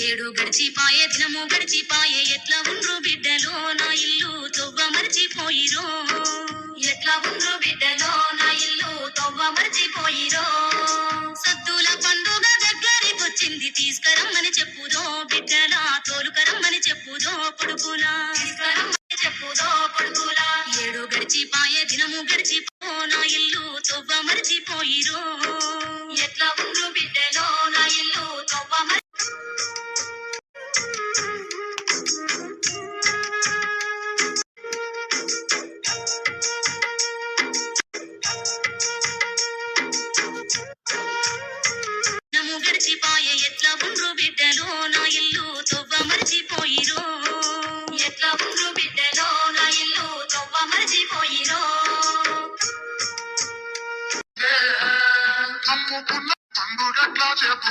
ఏడు గడిచిపాయే దినము గడిచిపాయే ఎట్లా ఉండ్రు బిడ్డలో నా ఇల్లు తొవ్వ మర్చిపోయిరో ఎట్లా ఉండ్రు బిడ్డలో నా ఇల్లు తొవ్వ మర్చిపోయిరో సద్దుల పండుగ దగ్గరికొచ్చింది తీసుకరమ్మని చెప్పుదో బిడ్డలా తోలుకరమ్మని చెప్పుదో కొడుకులా తీసుకరమ్మని చెప్పుదో కొడుకులా ఏడు గడిచిపాయే దినము గడిచిపో నా ఇల్లు తొవ్వ మర్చిపోయిరో ఎట్లా ఉండ్రు బిడ్డలో నా ఇల్లు తొవ్వ గడిచిపాయే ఎట్లా ఉండ్రు బిడ్డలో నా ఇల్లు తొవ్వ మర్చిపోయిరో ఎట్లా ఉండ్రు బిడ్డలో నా ఇల్లు తొవ్వ మర్చిపోయిరో